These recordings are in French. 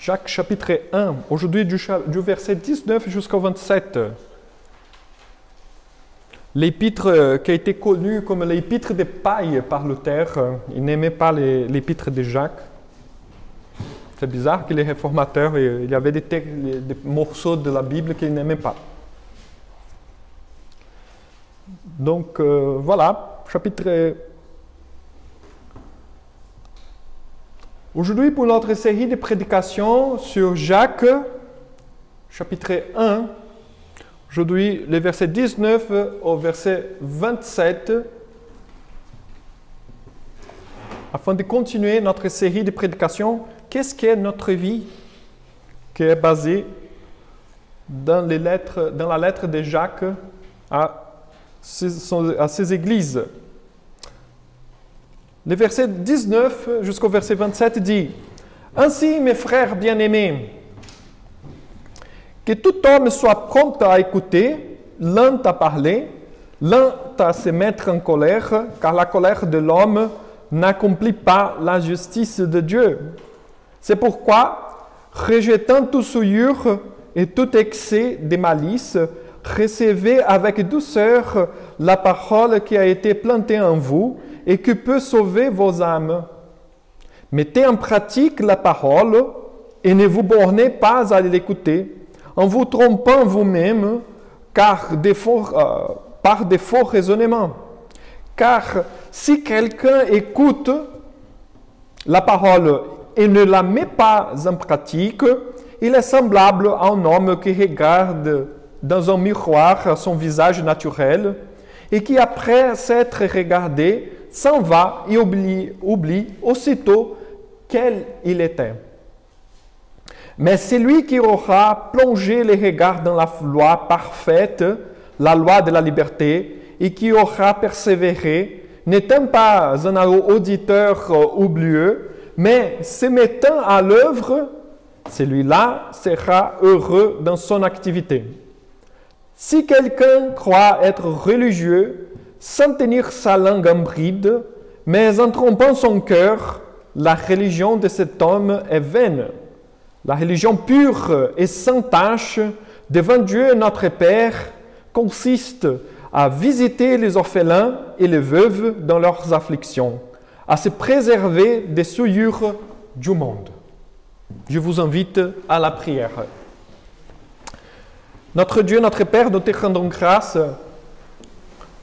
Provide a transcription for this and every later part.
Jacques chapitre 1, aujourd'hui du verset 19 jusqu'au 27. L'épître qui a été connue comme l'épître de paille par Luther, il n'aimait pas l'épître de Jacques. C'est bizarre que les réformateurs, il y avait des morceaux de la Bible qu'ils n'aimaient pas. Donc voilà, chapitre... Aujourd'hui, pour notre série de prédications sur Jacques, chapitre 1, aujourd'hui, le verset 19 au verset 27, afin de continuer notre série de prédications, qu'est-ce qu'est notre vie qui est basée dans la lettre de Jacques à ses églises. Le verset 19 jusqu'au verset 27 dit « Ainsi, mes frères bien-aimés, que tout homme soit prompt à écouter, lent à parler, lent à se mettre en colère, car la colère de l'homme n'accomplit pas la justice de Dieu. C'est pourquoi, rejetant toute souillure et tout excès de malice, recevez avec douceur la parole qui a été plantée en vous et qui peut sauver vos âmes. Mettez en pratique la parole et ne vous bornez pas à l'écouter, en vous trompant vous-même par des faux raisonnements. Car si quelqu'un écoute la parole et ne la met pas en pratique, il est semblable à un homme qui regarde dans un miroir son visage naturel et qui, après s'être regardé, s'en va et oublie aussitôt quel il était. Mais celui qui aura plongé les regards dans la loi parfaite, la loi de la liberté, et qui aura persévéré, n'étant pas un auditeur oublieux, mais se mettant à l'œuvre, celui-là sera heureux dans son activité. Si quelqu'un croit être religieux, sans tenir sa langue en bride, mais en trompant son cœur, la religion de cet homme est vaine. La religion pure et sans tache devant Dieu notre Père consiste à visiter les orphelins et les veuves dans leurs afflictions, à se préserver des souillures du monde. Je vous invite à la prière. Notre Dieu, notre Père, nous te rendons grâce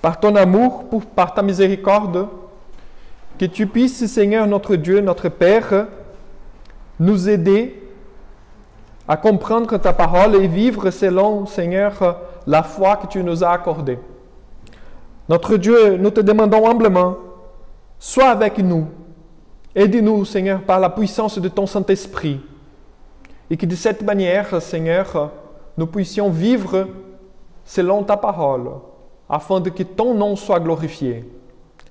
par ton amour, par ta miséricorde, que tu puisses, Seigneur, notre Dieu, notre Père, nous aider à comprendre ta parole et vivre selon, Seigneur, la foi que tu nous as accordée. Notre Dieu, nous te demandons humblement, sois avec nous, aide-nous, Seigneur, par la puissance de ton Saint-Esprit, et que de cette manière, Seigneur, nous puissions vivre selon ta parole, afin que ton nom soit glorifié.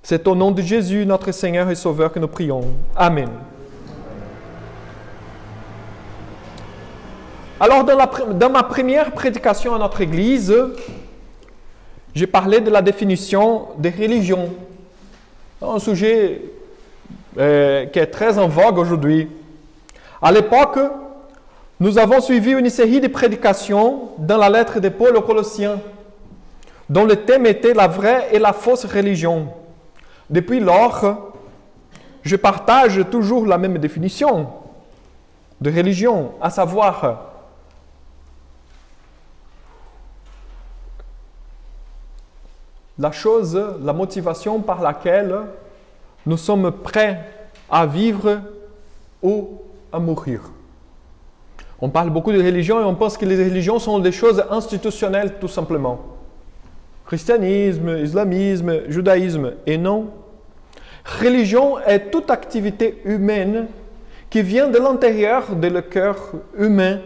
C'est au nom de Jésus, notre Seigneur et Sauveur, que nous prions. Amen. Alors, dans ma première prédication à notre Église, j'ai parlé de la définition des religions. Un sujet qui est très en vogue aujourd'hui. À l'époque, nous avons suivi une série de prédications dans la lettre de Paul aux Colossiens, dont le thème était la vraie et la fausse religion. Depuis lors, je partage toujours la même définition de religion, à savoir la motivation par laquelle nous sommes prêts à vivre ou à mourir. On parle beaucoup de religion et on pense que les religions sont des choses institutionnelles tout simplement. Christianisme, islamisme, judaïsme. Et non. Religion est toute activité humaine qui vient de l'intérieur de le cœur humain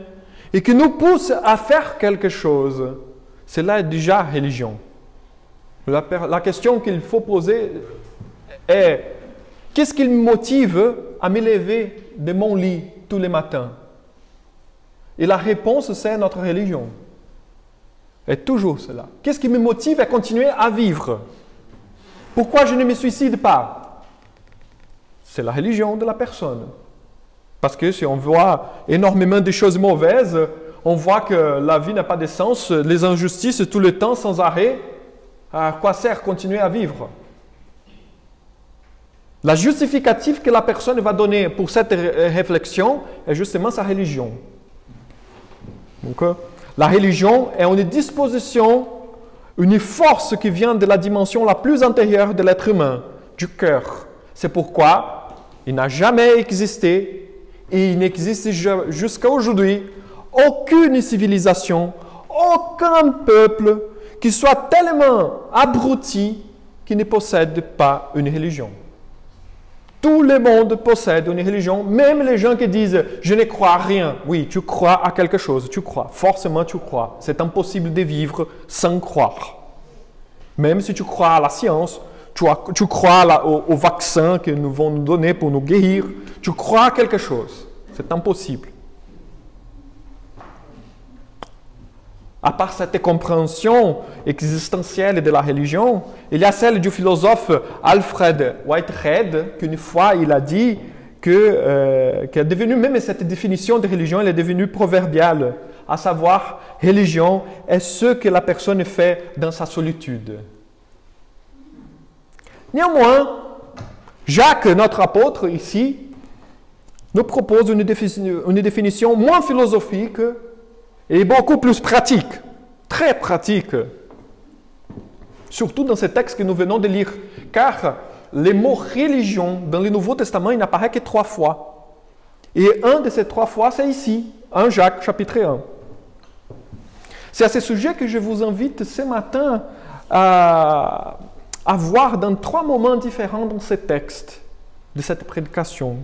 et qui nous pousse à faire quelque chose. Cela est déjà religion. La question qu'il faut poser est qu'est-ce qui me motive à me lever de mon lit tous les matins? Et la réponse, c'est notre religion. Et toujours cela. Qu'est-ce qui me motive à continuer à vivre? Pourquoi je ne me suicide pas? C'est la religion de la personne. Parce que si on voit énormément de choses mauvaises, on voit que la vie n'a pas de sens, les injustices tout le temps, sans arrêt. À quoi sert continuer à vivre? La justificative que la personne va donner pour cette réflexion est justement sa religion. Donc, la religion est une disposition, une force qui vient de la dimension la plus intérieure de l'être humain, du cœur. C'est pourquoi il n'a jamais existé et il n'existe jusqu'à aujourd'hui aucune civilisation, aucun peuple qui soit tellement abruti qu'il ne possède pas une religion. Tout le monde possède une religion, même les gens qui disent « je ne crois à rien ». Oui, tu crois à quelque chose, tu crois, forcément tu crois. C'est impossible de vivre sans croire. Même si tu crois à la science, tu crois au vaccin que nous vont nous donner pour nous guérir, tu crois à quelque chose. C'est impossible. À part cette compréhension existentielle de la religion, il y a celle du philosophe Alfred Whitehead, qu'une fois il a dit que est devenu, même cette définition de religion, elle est devenue proverbiale, à savoir, religion est ce que la personne fait dans sa solitude. Néanmoins, Jacques, notre apôtre ici, nous propose une définition moins philosophique et beaucoup plus pratique, très pratique, surtout dans ce texte que nous venons de lire, car les mots religion dans le Nouveau Testament, il n'apparaît que 3 fois. Et un de ces 3 fois, c'est ici, 1 Jacques, chapitre 1. C'est à ce sujet que je vous invite ce matin à voir dans 3 moments différents dans ce texte de cette prédication.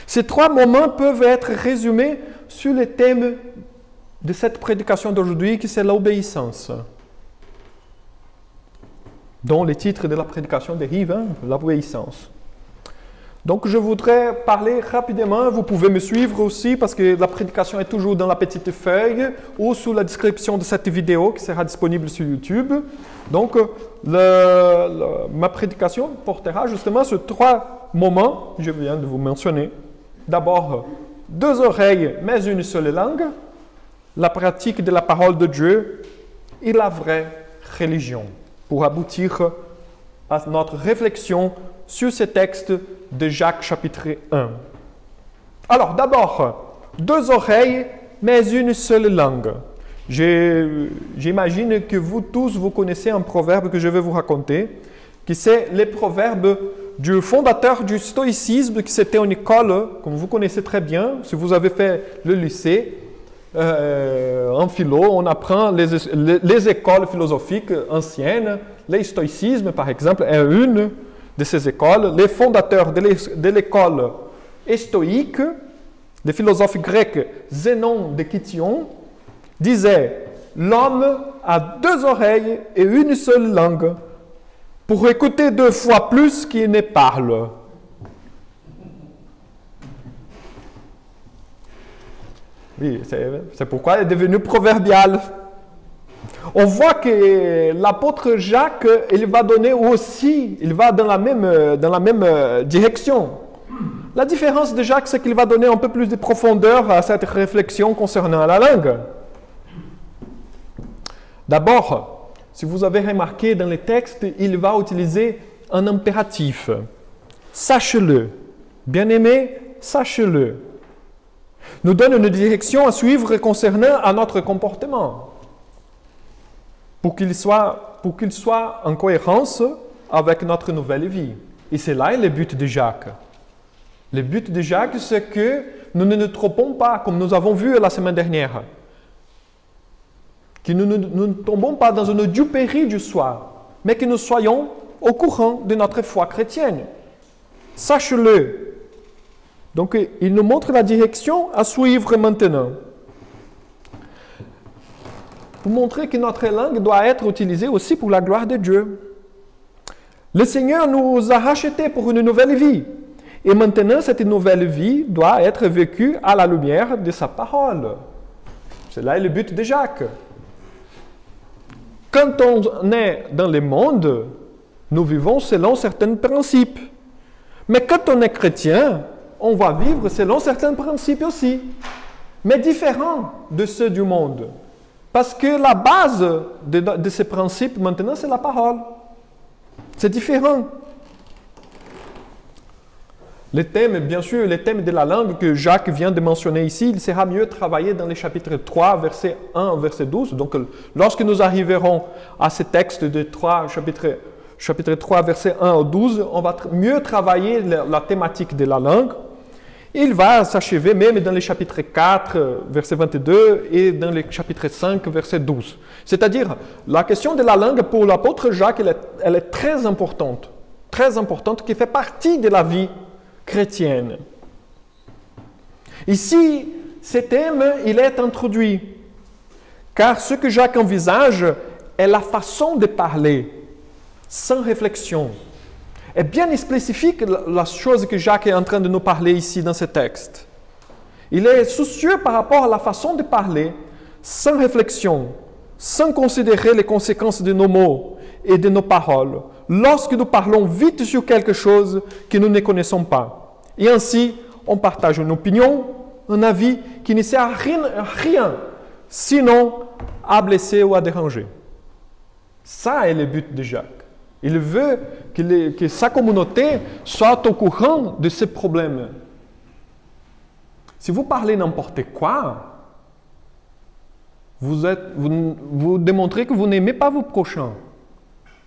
Ces 3 moments peuvent être résumés sur le thème de cette prédication d'aujourd'hui, qui c'est l'obéissance. Dont le titre de la prédication dérive, l'obéissance. Donc je voudrais parler rapidement, vous pouvez me suivre aussi parce que la prédication est toujours dans la petite feuille ou sous la description de cette vidéo qui sera disponible sur YouTube. Donc ma prédication portera justement sur 3 moments que je viens de vous mentionner. D'abord, 2 oreilles mais une seule langue, la pratique de la parole de Dieu et la vraie religion, pour aboutir à notre réflexion sur ce texte de Jacques chapitre 1. Alors d'abord, 2 oreilles mais une seule langue. J'imagine que vous tous, vous connaissez un proverbe que je vais vous raconter, qui c'est le proverbe du fondateur du stoïcisme, qui c'était une école, comme vous connaissez très bien, si vous avez fait le lycée, en philo, on apprend les écoles philosophiques anciennes. Le stoïcisme, par exemple, est une de ces écoles. Les fondateurs de l'école stoïque, le philosophe grec Zénon de Kition, disait « L'homme a 2 oreilles et une seule langue pour écouter 2 fois plus qu'il ne parle. » Oui, c'est pourquoi elle est devenue proverbiale. On voit que l'apôtre Jacques, il va donner aussi, il va dans la même direction. La différence de Jacques, c'est qu'il va donner un peu plus de profondeur à cette réflexion concernant la langue. D'abord, si vous avez remarqué dans les textes, il va utiliser un impératif. Sachez-le. Bien-aimé, sachez-le. Nous donne une direction à suivre concernant à notre comportement, pour qu'il soit en cohérence avec notre nouvelle vie. Et c'est là le but de Jacques. Le but de Jacques, c'est que nous ne nous trompons pas, comme nous avons vu la semaine dernière. Que nous ne tombons pas dans une duperie du soi, mais que nous soyons au courant de notre foi chrétienne. Sache-le. Donc, il nous montre la direction à suivre maintenant. Pour montrer que notre langue doit être utilisée aussi pour la gloire de Dieu. Le Seigneur nous a rachetés pour une nouvelle vie. Et maintenant, cette nouvelle vie doit être vécue à la lumière de sa parole. C'est là le but de Jacques. Quand on est dans le monde, nous vivons selon certains principes. Mais quand on est chrétien, on va vivre selon certains principes aussi, mais différents de ceux du monde. Parce que la base de ces principes, maintenant, c'est la parole. C'est différent. Les thèmes, bien sûr, les thèmes de la langue que Jacques vient de mentionner ici, il sera mieux travaillé dans les chapitres 3, verset 1, verset 12. Donc, lorsque nous arriverons à ce texte de 3, chapitre 3, verset 1 au 12, on va mieux travailler la thématique de la langue. Il va s'achever même dans les chapitres 4, verset 22, et dans les chapitres 5, verset 12. C'est-à-dire, la question de la langue pour l'apôtre Jacques, elle est très importante, qui fait partie de la vie chrétienne. Ici, ce thème, il est introduit, car ce que Jacques envisage est la façon de parler, sans réflexion. Et bien spécifique la chose que Jacques est en train de nous parler ici dans ce texte. Il est soucieux par rapport à la façon de parler, sans réflexion, sans considérer les conséquences de nos mots et de nos paroles, lorsque nous parlons vite sur quelque chose que nous ne connaissons pas. Et ainsi, on partage une opinion, un avis qui ne sert à rien, sinon à blesser ou à déranger. Ça est le but de Jacques. Il veut que sa communauté soit au courant de ces problèmes. Si vous parlez n'importe quoi, vous démontrez que vous n'aimez pas vos prochains.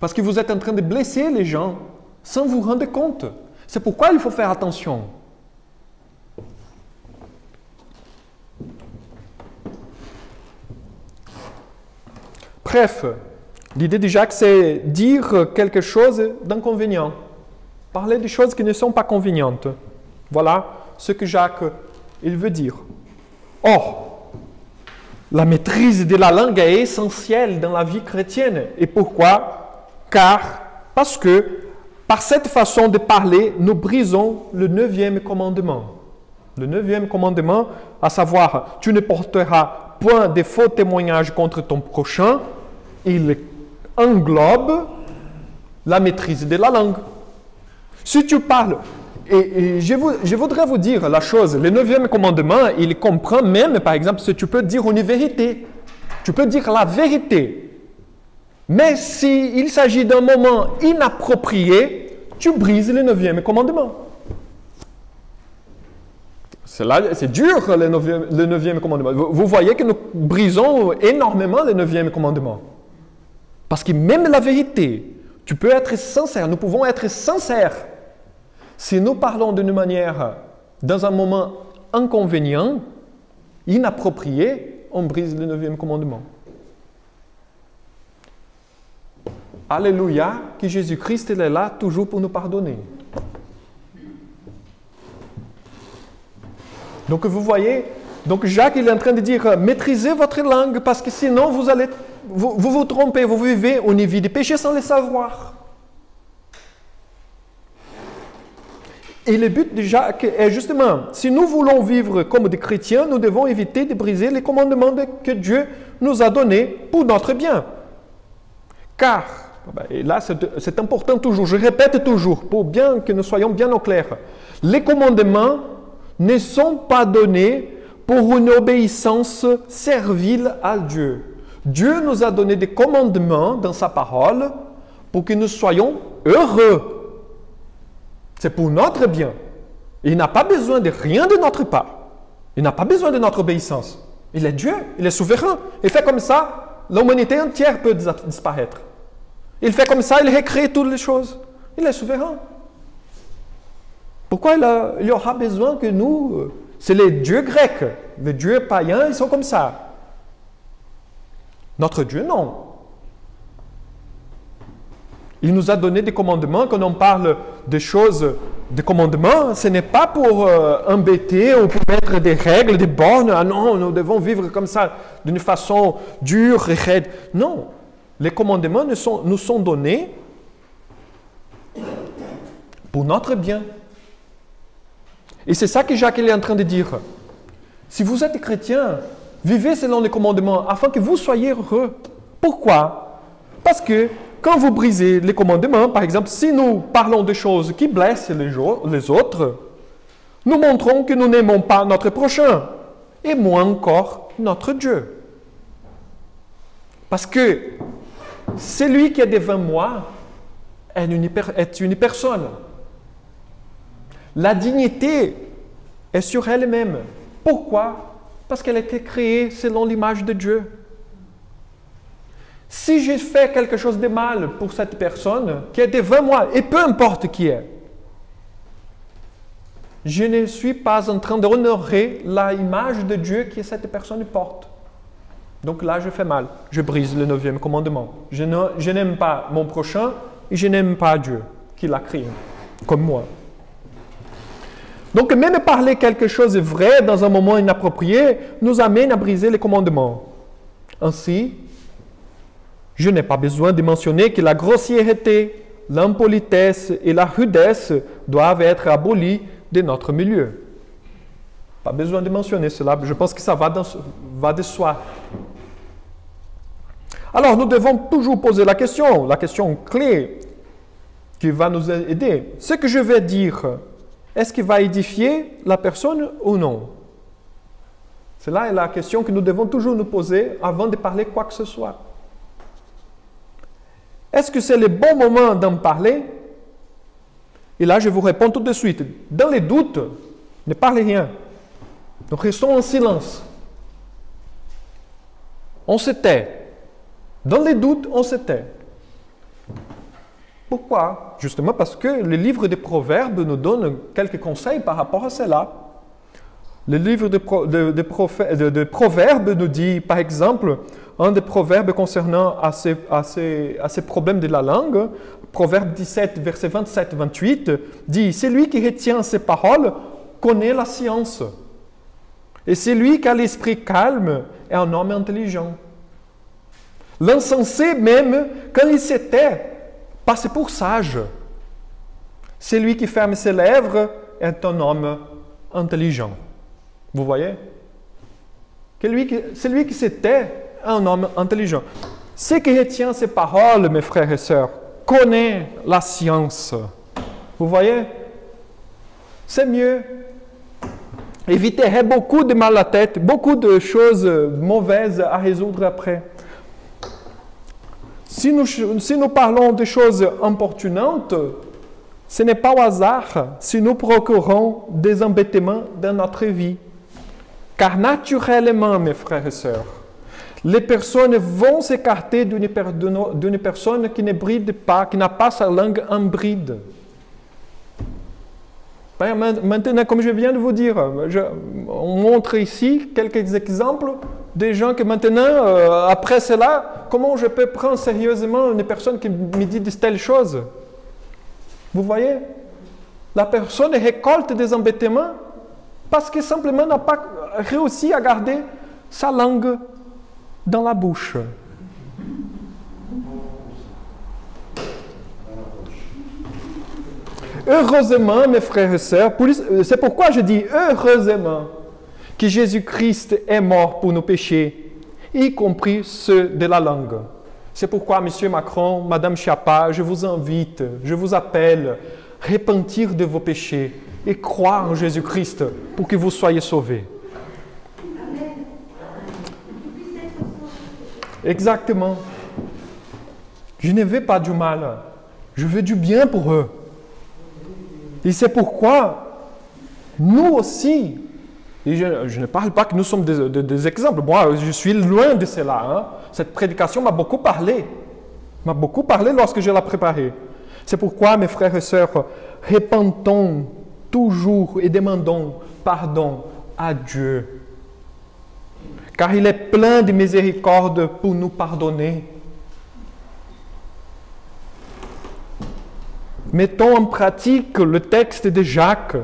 Parce que vous êtes en train de blesser les gens sans vous rendre compte. C'est pourquoi il faut faire attention. Bref, l'idée de Jacques, c'est dire quelque chose d'inconvénient. Parler de choses qui ne sont pas convenientes. Voilà ce que Jacques il veut dire. Or, la maîtrise de la langue est essentielle dans la vie chrétienne. Et pourquoi? Parce que par cette façon de parler, nous brisons le 9e commandement. Le 9e commandement, à savoir, tu ne porteras point de faux témoignages contre ton prochain, il englobe la maîtrise de la langue. Si tu parles, et je voudrais vous dire la chose, le 9e commandement, il comprend même, par exemple, si tu peux dire une vérité. Tu peux dire la vérité. Mais s'il s'agit d'un moment inapproprié, tu brises le 9e commandement. C'est dur, le 9e commandement. Vous voyez que nous brisons énormément le 9e commandement. Parce que même la vérité, tu peux être sincère, nous pouvons être sincères. Si nous parlons d'une manière, dans un moment inconvénient, inapproprié, on brise le 9e commandement. Alléluia, que Jésus-Christ est là toujours pour nous pardonner. Donc vous voyez, donc Jacques il est en train de dire, maîtrisez votre langue parce que sinon vous trompez, vous vivez une vie de péché sans le savoir. Et le but de Jacques est justement, si nous voulons vivre comme des chrétiens, nous devons éviter de briser les commandements que Dieu nous a donnés pour notre bien. Car, et là c'est important toujours, je répète toujours, pour bien que nous soyons bien au clair, les commandements ne sont pas donnés pour une obéissance servile à Dieu. Dieu nous a donné des commandements dans sa parole pour que nous soyons heureux. C'est pour notre bien. Il n'a pas besoin de rien de notre part. Il n'a pas besoin de notre obéissance. Il est Dieu, il est souverain. Il fait comme ça, l'humanité entière peut disparaître. Il fait comme ça, il recrée toutes les choses. Il est souverain. Pourquoi il y aura besoin que nous... C'est les dieux grecs, les dieux païens, ils sont comme ça. Notre Dieu, non. Il nous a donné des commandements. Quand on parle de choses, des commandements, ce n'est pas pour embêter ou pour mettre des règles, des bornes. Ah non, nous devons vivre comme ça, d'une façon dure et raide. Non, les commandements nous sont donnés pour notre bien. Et c'est ça que Jacques est en train de dire. Si vous êtes chrétien, vivez selon les commandements afin que vous soyez heureux. Pourquoi? Parce que quand vous brisez les commandements, par exemple, si nous parlons de choses qui blessent les autres, nous montrons que nous n'aimons pas notre prochain, et moins encore notre Dieu. Parce que celui qui est devant moi est une personne. La dignité est sur elle-même. Pourquoi? Parce qu'elle a été créée selon l'image de Dieu. Si j'ai fait quelque chose de mal pour cette personne qui est devant moi, et peu importe qui est, je ne suis pas en train d'honorer l'image de Dieu que cette personne porte. Donc là, je fais mal. Je brise le 9e commandement. Je n'aime pas mon prochain et je n'aime pas Dieu qui l'a créé, comme moi. Donc, même parler quelque chose de vrai dans un moment inapproprié nous amène à briser les commandements. Ainsi, je n'ai pas besoin de mentionner que la grossièreté, l'impolitesse et la rudesse doivent être abolies de notre milieu. Pas besoin de mentionner cela, je pense que ça va de soi. Alors, nous devons toujours poser la question clé qui va nous aider. Ce que je vais dire, est-ce qu'il va édifier la personne ou non? Cela est la question que nous devons toujours nous poser avant de parler quoi que ce soit. Est-ce que c'est le bon moment d'en parler? Et là, je vous réponds tout de suite. Dans les doutes, ne parlez rien. Nous restons en silence. On se tait. Dans les doutes, on se tait. Pourquoi? Justement parce que le livre des Proverbes nous donne quelques conseils par rapport à cela. Le livre de Proverbes nous dit, par exemple, un des proverbes concernant à ces problèmes de la langue, Proverbe 17, verset 27-28, dit « Celui qui retient ses paroles connaît la science, et celui qui a l'esprit calme est un homme intelligent. L'insensé même, quand il se tait, passe pour sage. Celui qui ferme ses lèvres est un homme intelligent. » Vous voyez? Celui qui se tait est un homme intelligent. Ceux qui retient ses paroles, mes frères et sœurs, connaît la science. Vous voyez? C'est mieux. Éviterait beaucoup de mal à tête, beaucoup de choses mauvaises à résoudre après. Si nous parlons de choses importunantes, ce n'est pas au hasard si nous procurons des embêtements dans notre vie. Car naturellement, mes frères et sœurs, les personnes vont s'écarter d'une personne qui ne bride pas, qui n'a pas sa langue en bride. Maintenant, comme je viens de vous dire, on montre ici quelques exemples des gens que maintenant, après cela, comment je peux prendre sérieusement une personne qui me dit de telles choses? Vous voyez? La personne récolte des embêtements parce que simplement n'a pas réussi à garder sa langue dans la bouche. Heureusement, mes frères et sœurs, c'est pourquoi je dis heureusement que Jésus-Christ est mort pour nos péchés, y compris ceux de la langue. C'est pourquoi, M. Macron, Mme Schiappa, je vous invite, je vous appelle, repentir de vos péchés et croire en Jésus-Christ pour que vous soyez sauvés. Exactement. Je ne veux pas du mal, je veux du bien pour eux. Et c'est pourquoi nous aussi, et je ne parle pas que nous sommes des exemples, moi je suis loin de cela. Hein. Cette prédication m'a beaucoup parlé lorsque je l'ai préparée. C'est pourquoi, mes frères et sœurs, repentons toujours et demandons pardon à Dieu. Car il est plein de miséricorde pour nous pardonner. Mettons en pratique le texte de Jacques,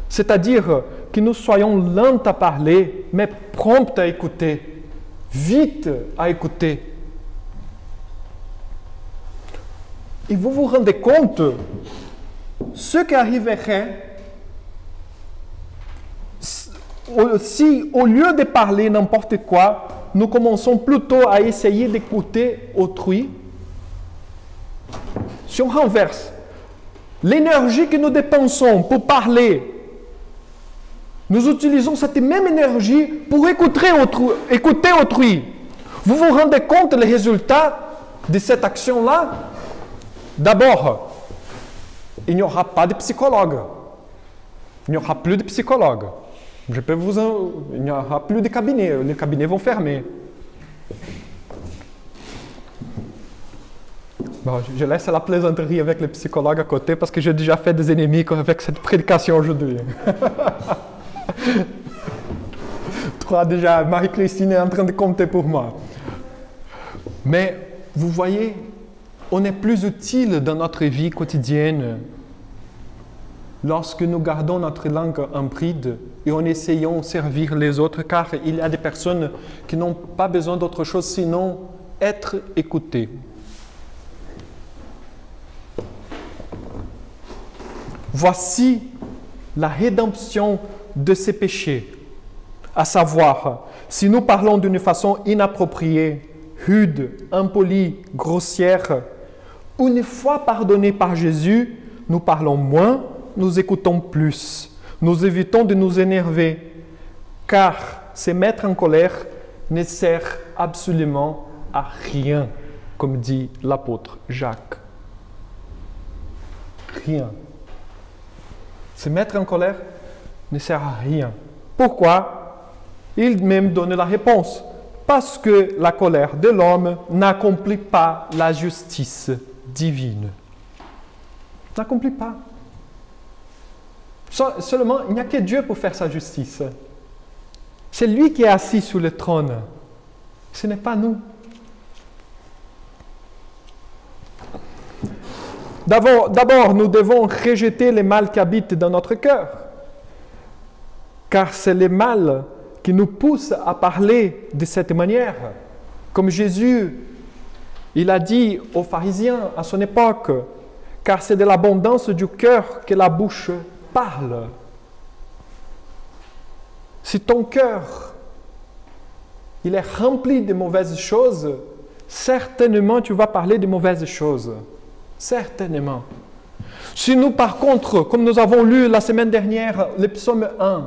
c'est-à-dire que nous soyons lents à parler, mais prompts à écouter, vite à écouter. Et vous vous rendez compte, ce qui arriverait si, au lieu de parler n'importe quoi, nous commençons plutôt à essayer d'écouter autrui. Si on renverse l'énergie que nous dépensons pour parler Nous utilisons cette même énergie pour écouter autrui. Vous vous rendez compte des résultats de cette action-là? D'abord, il n'y aura pas de psychologue. Il n'y aura plus de psychologue. Il n'y aura plus de cabinets. Les cabinets vont fermer. Bon, je laisse la plaisanterie avec les psychologues à côté parce que j'ai déjà fait des ennemis avec cette prédication aujourd'hui. Tu crois déjà, Marie-Christine est en train de compter pour moi. Mais vous voyez, on est plus utile dans notre vie quotidienne lorsque nous gardons notre langue en bride et en essayant de servir les autres, car il y a des personnes qui n'ont pas besoin d'autre chose sinon être écoutées. Voici la rédemption de ces péchés, à savoir, si nous parlons d'une façon inappropriée, rude, impolie, grossière, une fois pardonnés par Jésus, nous parlons moins, nous écoutons plus, nous évitons de nous énerver, car se mettre en colère ne sert absolument à rien, comme dit l'apôtre Jacques. Rien. Se mettre en colère ne sert à rien. Pourquoi? Il même donne la réponse. Parce que la colère de l'homme n'accomplit pas la justice divine. N'accomplit pas. Seulement, il n'y a que Dieu pour faire sa justice. C'est lui qui est assis sur le trône. Ce n'est pas nous. D'abord, nous devons rejeter les mal qui habitent dans notre cœur. Car c'est les mal qui nous poussent à parler de cette manière. Comme Jésus, il a dit aux pharisiens à son époque, car c'est de l'abondance du cœur que la bouche parle. Si ton cœur, il est rempli de mauvaises choses, certainement tu vas parler de mauvaises choses. Certainement. Si nous, par contre, comme nous avons lu la semaine dernière, le psaume 1,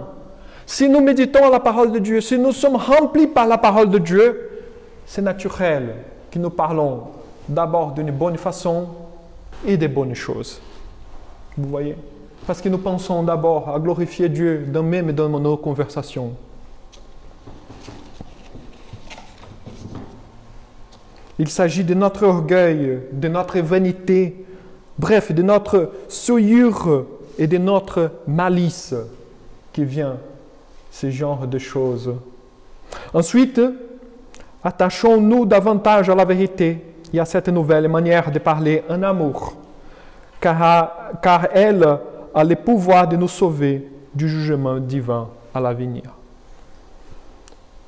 si nous méditons la parole de Dieu, si nous sommes remplis par la parole de Dieu, c'est naturel que nous parlons d'abord d'une bonne façon et des bonnes choses. Vous voyez? Parce que nous pensons d'abord à glorifier Dieu même dans nos conversations. Il s'agit de notre orgueil, de notre vanité, bref, de notre souillure et de notre malice qui vient ce genre de choses. Ensuite, attachons-nous davantage à la vérité et à cette nouvelle manière de parler en amour, car elle a le pouvoir de nous sauver du jugement divin à l'avenir.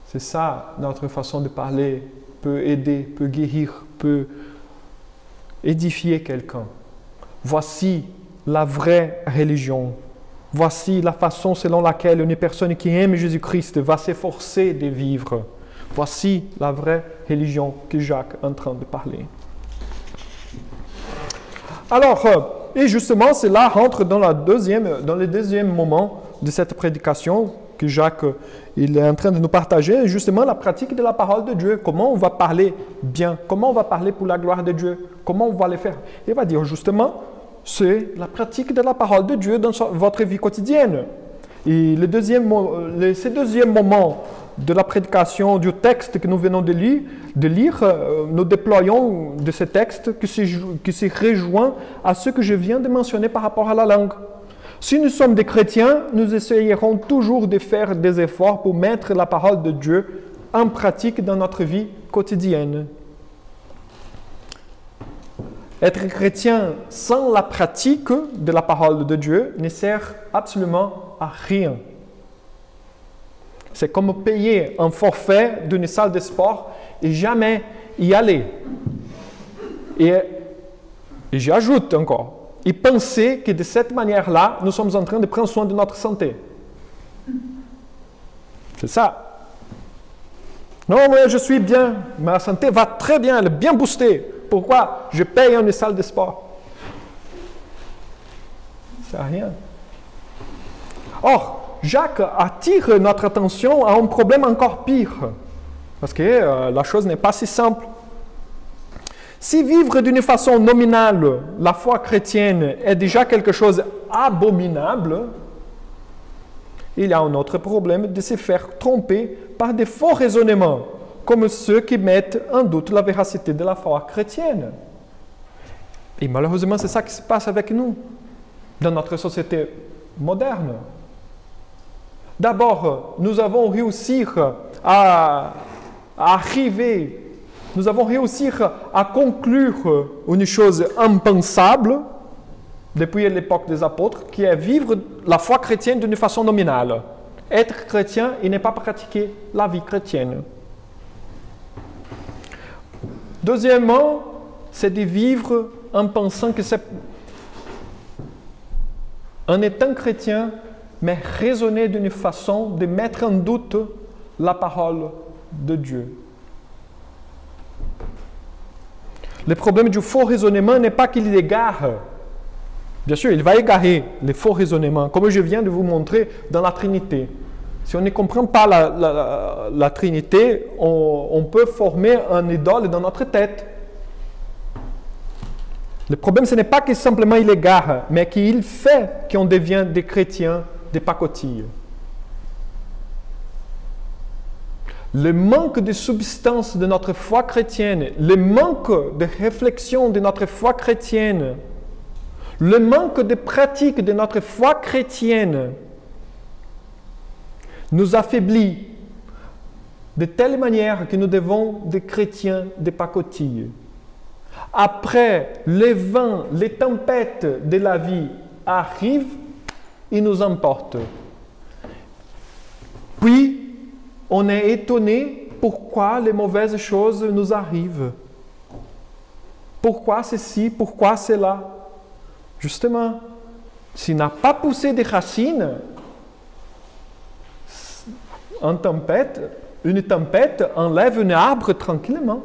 C'est ça notre façon de parler. Peut aider, peut guérir, peut édifier quelqu'un. Voici la vraie religion. Voici la façon selon laquelle une personne qui aime Jésus-Christ va s'efforcer de vivre. Voici la vraie religion que Jacques est en train de parler. Alors, et justement, cela rentre dans le deuxième moment de cette prédication que Jacques il est en train de nous partager, justement la pratique de la parole de Dieu. Comment on va parler bien, comment on va parler pour la gloire de Dieu, comment on va le faire. Il va dire justement, c'est la pratique de la parole de Dieu dans votre vie quotidienne. Et ce deuxième moment de la prédication du texte que nous venons de lire, nous déployons de ce texte qui se rejoint à ce que je viens de mentionner par rapport à la langue. Si nous sommes des chrétiens, nous essayerons toujours de faire des efforts pour mettre la parole de Dieu en pratique dans notre vie quotidienne. Être chrétien sans la pratique de la parole de Dieu ne sert absolument à rien. C'est comme payer un forfait d'une salle de sport et jamais y aller. Et j'ajoute encore, et penser que de cette manière-là, nous sommes en train de prendre soin de notre santé. C'est ça. Non, mais je suis bien, ma santé va très bien, elle est bien boostée. Pourquoi? Je paye une salle de sport. Ça sert à rien. Or, Jacques attire notre attention à un problème encore pire, parce que la chose n'est pas si simple. Si vivre d'une façon nominale la foi chrétienne est déjà quelque chose d'abominable, il y a un autre problème de se faire tromper par des faux raisonnements, comme ceux qui mettent en doute la véracité de la foi chrétienne. Et malheureusement, c'est ça qui se passe avec nous, dans notre société moderne. D'abord, nous avons réussi à conclure une chose impensable depuis l'époque des apôtres, qui est vivre la foi chrétienne d'une façon nominale. Être chrétien et ne pas pratiquer la vie chrétienne. Deuxièmement, c'est de vivre en pensant que c'est en étant chrétien, mais raisonner d'une façon de mettre en doute la parole de Dieu. Le problème du faux raisonnement n'est pas qu'il égare. Bien sûr, il va égarer les faux raisonnements, comme je viens de vous montrer dans la Trinité. Si on ne comprend pas la Trinité, on peut former un idole dans notre tête. Le problème, ce n'est pas que simplement il égare, mais qu'il fait qu'on devient des chrétiens, des pacotilles. Le manque de substance de notre foi chrétienne, le manque de réflexion de notre foi chrétienne, le manque de pratique de notre foi chrétienne nous affaiblit de telle manière que nous devons des chrétiens, des pacotilles. Après, les vents, les tempêtes de la vie arrivent et nous emportent. Puis, on est étonné pourquoi les mauvaises choses nous arrivent. Pourquoi ceci, pourquoi cela? Justement, s'il n'a pas poussé des racines, une tempête enlève un arbre tranquillement.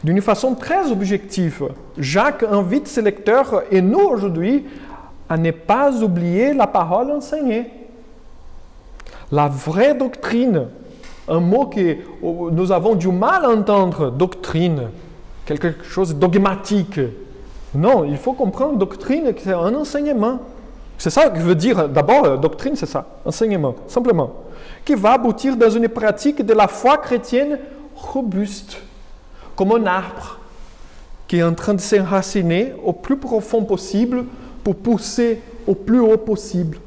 D'une façon très objective, Jacques invite ses lecteurs et nous aujourd'hui à ne pas oublier la parole enseignée. La vraie doctrine, un mot que nous avons du mal à entendre, doctrine, quelque chose de dogmatique. Non, il faut comprendre doctrine, c'est un enseignement. C'est ça que veut dire, d'abord, doctrine, c'est ça, enseignement, simplement. Qui va aboutir dans une pratique de la foi chrétienne robuste, comme un arbre qui est en train de s'enraciner au plus profond possible pour pousser au plus haut possible.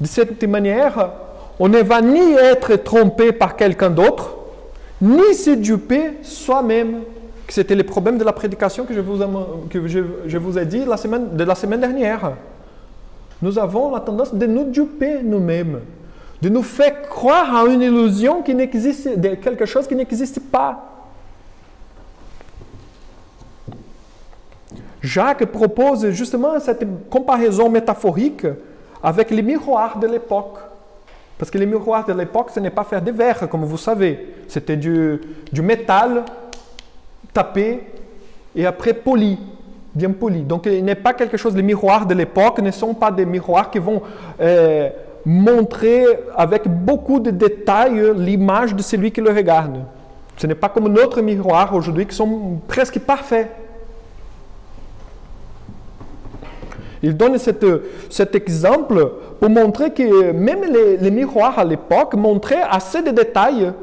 De cette manière, on ne va ni être trompé par quelqu'un d'autre, ni se duper soi-même. C'était le problème de la prédication que je vous ai dit la semaine dernière. Nous avons la tendance de nous duper nous-mêmes, de nous faire croire à une illusion qui n'existe, de quelque chose qui n'existe pas. Jacques propose justement cette comparaison métaphorique avec les miroirs de l'époque. Parce que les miroirs de l'époque, ce n'est pas fait de verre, comme vous savez. C'était du métal tapé et après poli, bien poli. Donc, il n'est pas quelque chose, les miroirs de l'époque ne sont pas des miroirs qui vont montrer avec beaucoup de détails l'image de celui qui le regarde. Ce n'est pas comme notre miroir aujourd'hui qui sont presque parfaits. Il donne cet exemple pour montrer que même les miroirs à l'époque montraient assez de détails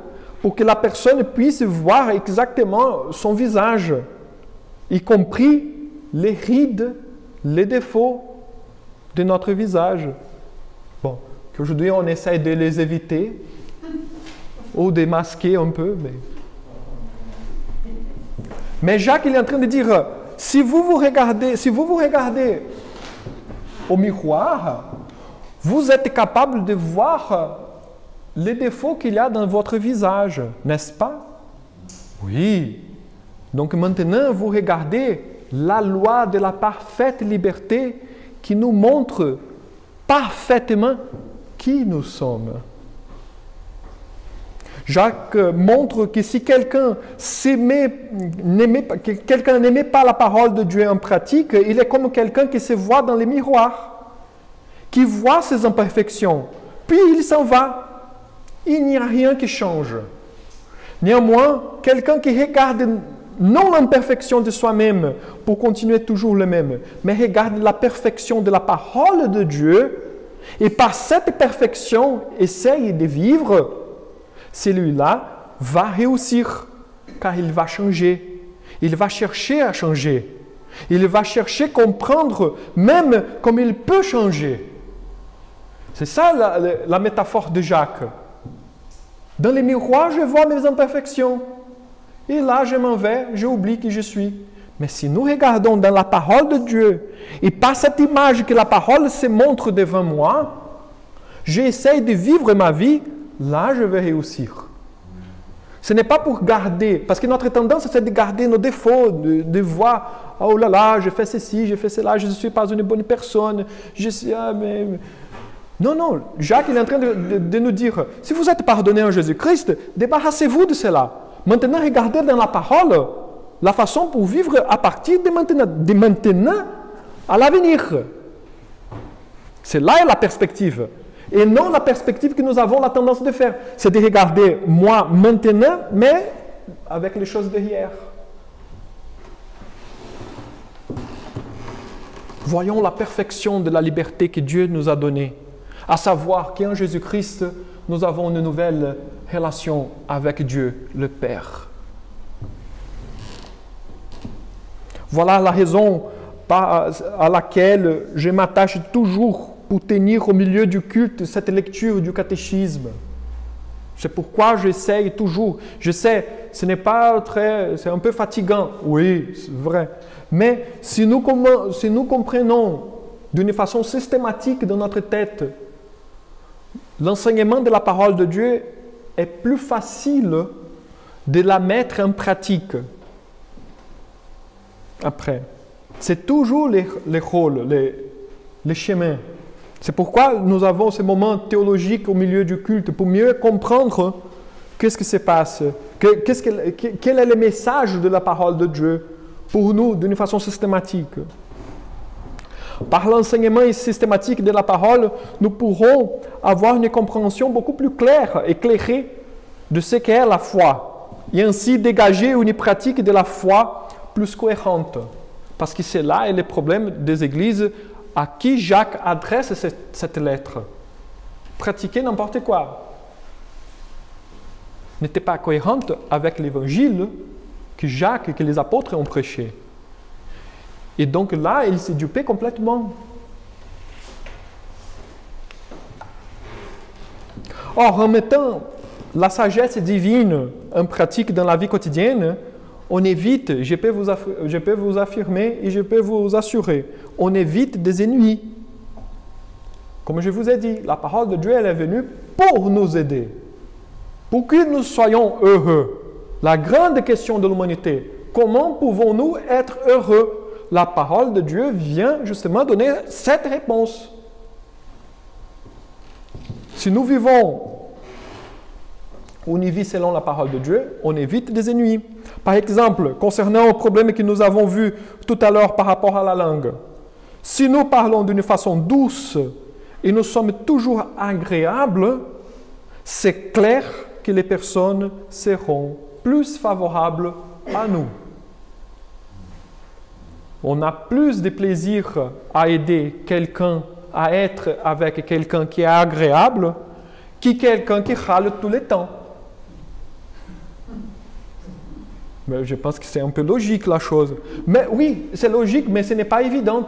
pour que la personne puisse voir exactement son visage, y compris les rides, les défauts de notre visage. Bon, qu'aujourd'hui on essaie de les éviter ou de masquer un peu. Mais Jacques il est en train de dire, si vous vous regardez au miroir, vous êtes capable de voir les défauts qu'il y a dans votre visage, n'est-ce pas? Oui. Donc maintenant, vous regardez la loi de la parfaite liberté qui nous montre parfaitement qui nous sommes. Jacques montre que si quelqu'un n'aimait pas la parole de Dieu en pratique, il est comme quelqu'un qui se voit dans les miroirs, qui voit ses imperfections, puis il s'en va. Il n'y a rien qui change. Néanmoins, quelqu'un qui regarde non l'imperfection de soi-même pour continuer toujours le même, mais regarde la perfection de la parole de Dieu et par cette perfection essaye de vivre, celui-là va réussir, car il va changer. Il va chercher à changer. Il va chercher à comprendre même comme il peut changer. C'est ça la métaphore de Jacques. Dans les miroirs, je vois mes imperfections. Et là, je m'en vais, j'oublie qui je suis. Mais si nous regardons dans la parole de Dieu, et par cette image que la parole se montre devant moi, j'essaie de vivre ma vie, là, je vais réussir. Ce n'est pas pour garder, parce que notre tendance, c'est de garder nos défauts, de voir, oh là là, j'ai fait ceci, j'ai fait cela, je ne suis pas une bonne personne, je suis... Non, non, Jacques il est en train de nous dire, si vous êtes pardonné en Jésus-Christ, débarrassez-vous de cela. Maintenant, regardez dans la parole la façon pour vivre à partir de maintenant à l'avenir. C'est là la perspective. Et non la perspective que nous avons la tendance de faire. C'est de regarder moi maintenant, mais avec les choses derrière. Voyons la perfection de la liberté que Dieu nous a donnée. À savoir qu'en Jésus-Christ, nous avons une nouvelle relation avec Dieu, le Père. Voilà la raison à laquelle je m'attache toujours pour tenir au milieu du culte cette lecture du catéchisme. C'est pourquoi j'essaye toujours. Je sais, ce n'est pas très... C'est un peu fatigant. Oui, c'est vrai. Mais si nous comprenons d'une façon systématique dans notre tête l'enseignement de la parole de Dieu, est plus facile de la mettre en pratique. Après, c'est toujours les rôles, les chemins. C'est pourquoi nous avons ces moments théologiques au milieu du culte, pour mieux comprendre qu'est-ce qui se passe, quel est le message de la parole de Dieu pour nous d'une façon systématique. Par l'enseignement systématique de la parole, nous pourrons avoir une compréhension beaucoup plus claire, éclairée de ce qu'est la foi, et ainsi dégager une pratique de la foi plus cohérente. Parce que c'est là le problème des églises à qui Jacques adresse cette lettre. Pratiquer n'importe quoi n'était pas cohérente avec l'évangile que Jacques et que les apôtres ont prêché. Et donc là, il s'est dupé complètement. Or, en mettant la sagesse divine en pratique dans la vie quotidienne, on évite, je peux vous affirmer et je peux vous assurer, on évite des ennuis. Comme je vous ai dit, la parole de Dieu elle est venue pour nous aider, pour que nous soyons heureux. La grande question de l'humanité, comment pouvons-nous être heureux? La parole de Dieu vient justement donner cette réponse. Si nous vivons une vie selon la parole de Dieu, on évite des ennuis. Par exemple, concernant le problème que nous avons vu tout à l'heure par rapport à la langue, si nous parlons d'une façon douce et nous sommes toujours agréables, c'est clair que les personnes seront plus favorables à nous. On a plus de plaisir à aider quelqu'un à être avec quelqu'un qui est agréable que quelqu'un qui râle tout le temps. Mais je pense que c'est un peu logique la chose. Mais oui, c'est logique, mais ce n'est pas évident.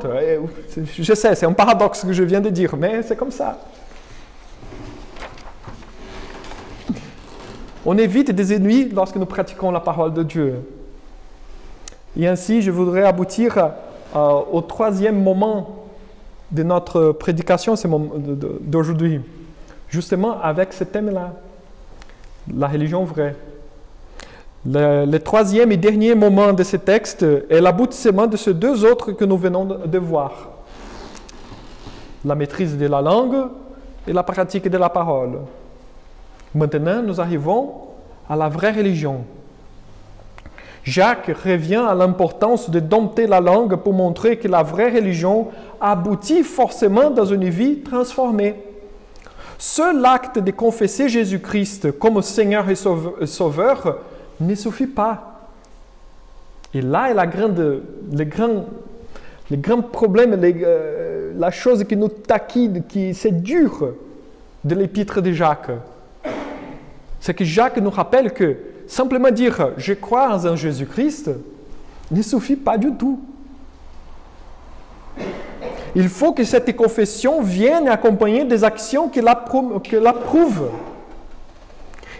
Je sais, c'est un paradoxe que je viens de dire, mais c'est comme ça. On évite des ennuis lorsque nous pratiquons la parole de Dieu. Et ainsi, je voudrais aboutir au troisième moment de notre prédication d'aujourd'hui, justement avec ce thème-là, la religion vraie. Le troisième et dernier moment de ce texte est l'aboutissement de ces deux autres que nous venons de voir. La maîtrise de la langue et la pratique de la parole. Maintenant, nous arrivons à la vraie religion. Jacques revient à l'importance de dompter la langue pour montrer que la vraie religion aboutit forcément dans une vie transformée. Seul l'acte de confesser Jésus-Christ comme Seigneur et Sauveur ne suffit pas. Et là est le grand problème, la chose qui nous taquine, c'est dur de l'épître de Jacques. C'est que Jacques nous rappelle que simplement dire « je crois en Jésus-Christ » ne suffit pas du tout. Il faut que cette confession vienne accompagner des actions qui l'approuvent.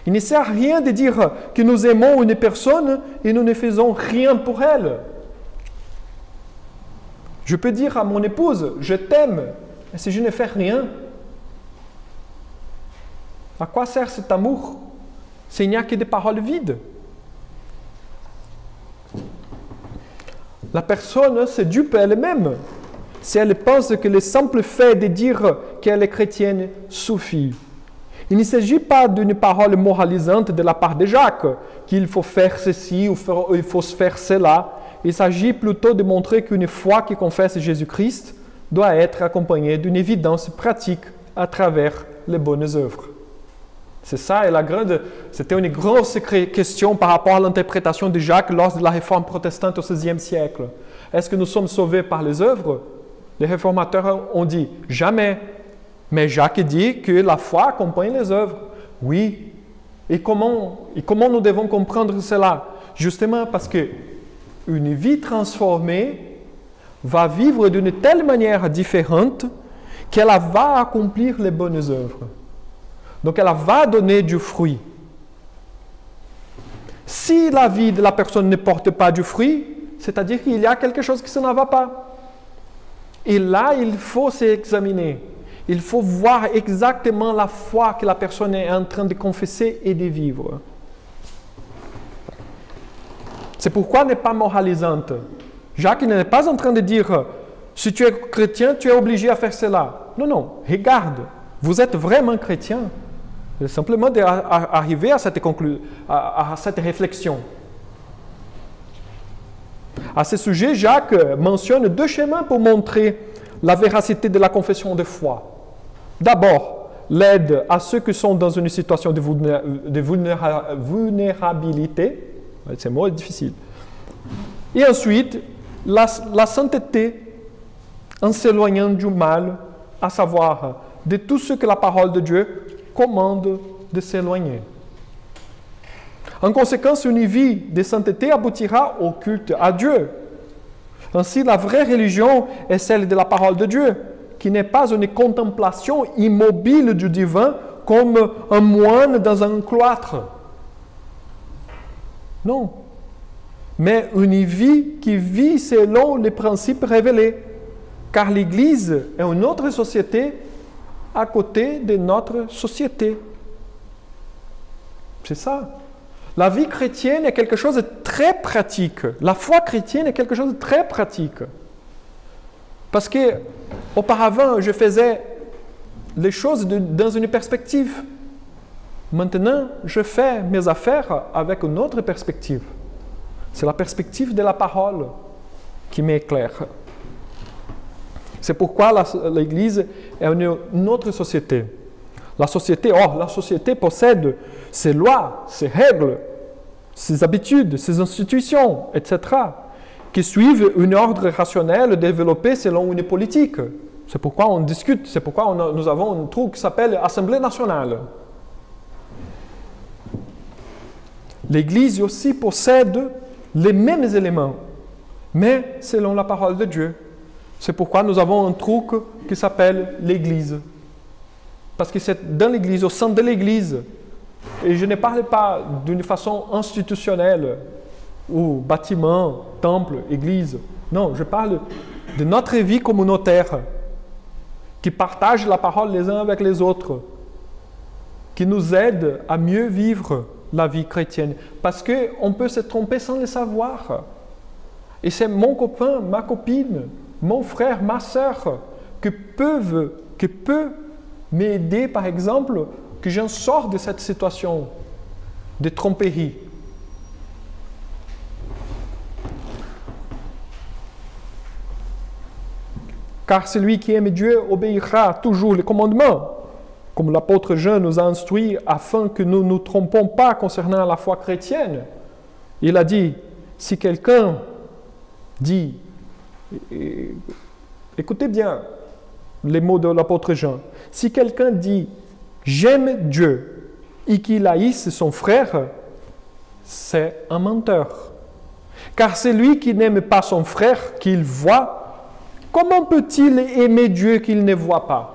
Il ne sert à rien de dire que nous aimons une personne et nous ne faisons rien pour elle. Je peux dire à mon épouse « je t'aime » et si je ne fais rien, à quoi sert cet amour s'il n'y a que des paroles vides? La personne se dupe elle-même si elle pense que le simple fait de dire qu'elle est chrétienne suffit. Il ne s'agit pas d'une parole moralisante de la part de Jacques, qu'il faut faire ceci ou il faut faire cela. Il s'agit plutôt de montrer qu'une foi qui confesse Jésus-Christ doit être accompagnée d'une évidence pratique à travers les bonnes œuvres. C'est ça, c'était une grosse question par rapport à l'interprétation de Jacques lors de la réforme protestante au XVIe siècle. Est-ce que nous sommes sauvés par les œuvres? Les réformateurs ont dit « jamais ». Mais Jacques dit que la foi accompagne les œuvres. Oui. Et comment nous devons comprendre cela? Justement parce que une vie transformée va vivre d'une telle manière différente qu'elle va accomplir les bonnes œuvres. Donc elle va donner du fruit. Si la vie de la personne ne porte pas du fruit, c'est-à-dire qu'il y a quelque chose qui ne va pas. Et là, il faut s'examiner. Il faut voir exactement la foi que la personne est en train de confesser et de vivre. C'est pourquoi elle n'est pas moralisante. Jacques n'est pas en train de dire « si tu es chrétien, tu es obligé à faire cela ». Non, non, regarde, vous êtes vraiment chrétien. C'est simplement d'arriver à cette réflexion. À ce sujet, Jacques mentionne 2 schémas pour montrer la véracité de la confession de foi. D'abord, l'aide à ceux qui sont dans une situation de vulnérabilité. Ce mot est difficile. Et ensuite, la sainteté en s'éloignant du mal, à savoir de tout ce que la parole de Dieu commande de s'éloigner. En conséquence, une vie de sainteté aboutira au culte à Dieu. Ainsi, la vraie religion est celle de la parole de Dieu, qui n'est pas une contemplation immobile du divin comme un moine dans un cloître. Non. Mais une vie qui vit selon les principes révélés. Car l'Église est une autre société à côté de notre société. C'est ça. La vie chrétienne est quelque chose de très pratique. La foi chrétienne est quelque chose de très pratique. Parce que auparavant, je faisais les choses dans une perspective. Maintenant, je fais mes affaires avec une autre perspective. C'est la perspective de la parole qui m'éclaire. C'est pourquoi l'Église est une autre société. La société possède ses lois, ses règles, ses habitudes, ses institutions, etc., qui suivent un ordre rationnel développé selon une politique. C'est pourquoi on discute, c'est pourquoi nous avons un truc qui s'appelle Assemblée nationale. L'Église aussi possède les mêmes éléments, mais selon la parole de Dieu. C'est pourquoi nous avons un truc qui s'appelle l'Église. Parce que c'est dans l'Église, au sein de l'Église. Et je ne parle pas d'une façon institutionnelle, ou bâtiment, temple, église. Non, je parle de notre vie communautaire, qui partage la parole les uns avec les autres, qui nous aide à mieux vivre la vie chrétienne. Parce qu'on peut se tromper sans le savoir. Et c'est mon copain, ma copine, mon frère, ma sœur, qui peut m'aider, par exemple, que j'en sors de cette situation. de tromperie. Car celui qui aime Dieu obéira toujours les commandements, comme l'apôtre Jean nous a instruit afin que nous ne nous trompons pas concernant la foi chrétienne. Il a dit, si quelqu'un dit, écoutez bien les mots de l'apôtre Jean, si quelqu'un dit, j'aime Dieu et qu'il haïsse son frère, c'est un menteur. Car celui qui n'aime pas son frère qu'il voit, comment peut-il aimer Dieu qu'il ne voit pas?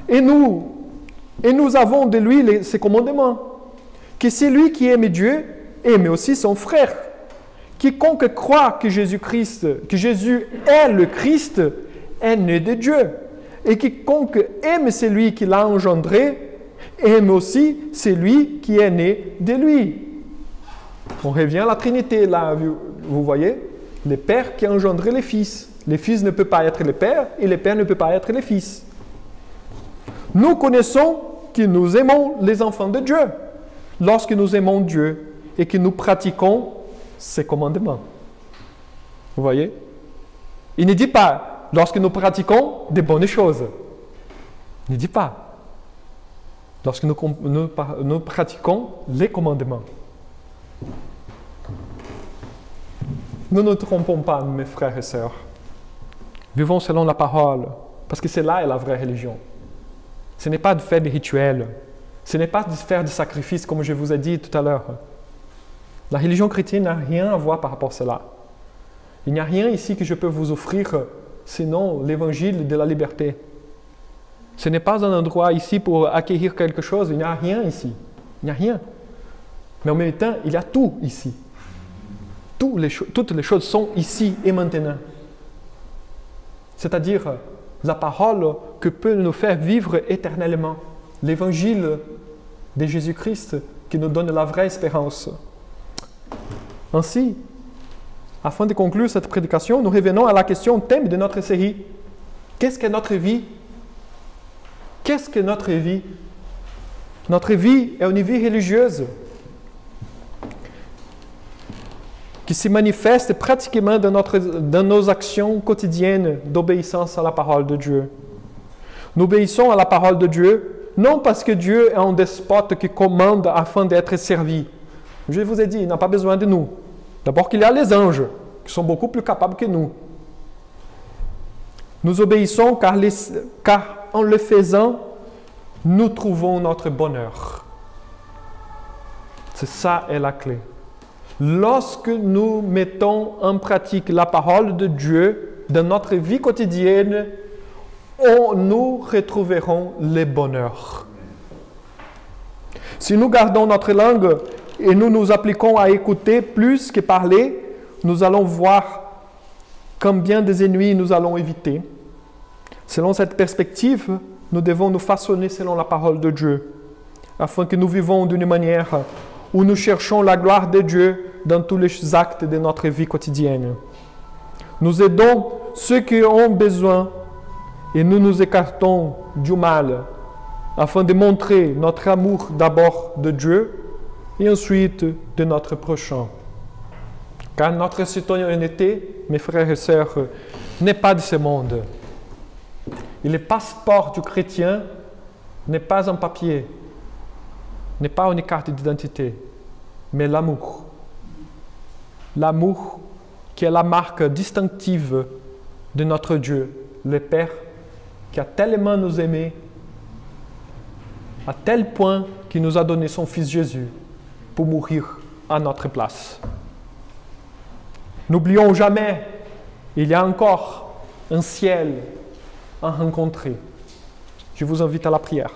Et nous avons de lui ces commandements. Que celui qui aime Dieu aime aussi son frère. Quiconque croit que Jésus est le Christ est né de Dieu. Et quiconque aime celui qui l'a engendré aime aussi celui qui est né de lui. On revient à la Trinité là, vous voyez? Les pères qui engendrent les fils. Les fils ne peuvent pas être les pères et les pères ne peuvent pas être les fils. Nous connaissons que nous aimons les enfants de Dieu lorsque nous aimons Dieu et que nous pratiquons ses commandements. Vous voyez? Il ne dit pas lorsque nous pratiquons des bonnes choses. Il ne dit pas lorsque nous pratiquons les commandements. Ne nous trompons pas, mes frères et sœurs. Vivons selon la parole, parce que c'est là la vraie religion. Ce n'est pas de faire des rituels. Ce n'est pas de faire des sacrifices, comme je vous ai dit tout à l'heure. La religion chrétienne n'a rien à voir par rapport à cela. Il n'y a rien ici que je peux vous offrir, sinon l'évangile de la liberté. Ce n'est pas un endroit ici pour acquérir quelque chose. Il n'y a rien ici. Il n'y a rien. Mais en même temps, il y a tout ici. Toutes les choses sont ici et maintenant. C'est-à-dire la parole que peut nous faire vivre éternellement. L'évangile de Jésus-Christ qui nous donne la vraie espérance. Ainsi, afin de conclure cette prédication, nous revenons à la question thème de notre série. Qu'est-ce que notre vie? Qu'est-ce que notre vie? Notre vie est une vie religieuse qui se manifeste pratiquement dans nos actions quotidiennes d'obéissance à la parole de Dieu. Nous obéissons à la parole de Dieu, non parce que Dieu est un despote qui commande afin d'être servi. Je vous ai dit, il n'a pas besoin de nous. D'abord qu'il y a les anges, qui sont beaucoup plus capables que nous. Nous obéissons car en le faisant, nous trouvons notre bonheur. C'est ça est la clé. Lorsque nous mettons en pratique la parole de Dieu dans notre vie quotidienne, nous retrouverons le bonheur. Si nous gardons notre langue et nous nous appliquons à écouter plus que parler, nous allons voir combien des ennuis nous allons éviter. Selon cette perspective, nous devons nous façonner selon la parole de Dieu, afin que nous vivons d'une manière où nous cherchons la gloire de Dieu dans tous les actes de notre vie quotidienne. Nous aidons ceux qui ont besoin et nous nous écartons du mal afin de montrer notre amour d'abord de Dieu et ensuite de notre prochain. Car notre citoyenneté, mes frères et sœurs, n'est pas de ce monde. Et le passeport du chrétien n'est pas un papier, n'est pas une carte d'identité, mais l'amour. L'amour qui est la marque distinctive de notre Dieu, le Père, qui a tellement nous aimé, à tel point qu'il nous a donné son Fils Jésus pour mourir à notre place. N'oublions jamais, il y a encore un ciel à rencontrer. Je vous invite à la prière.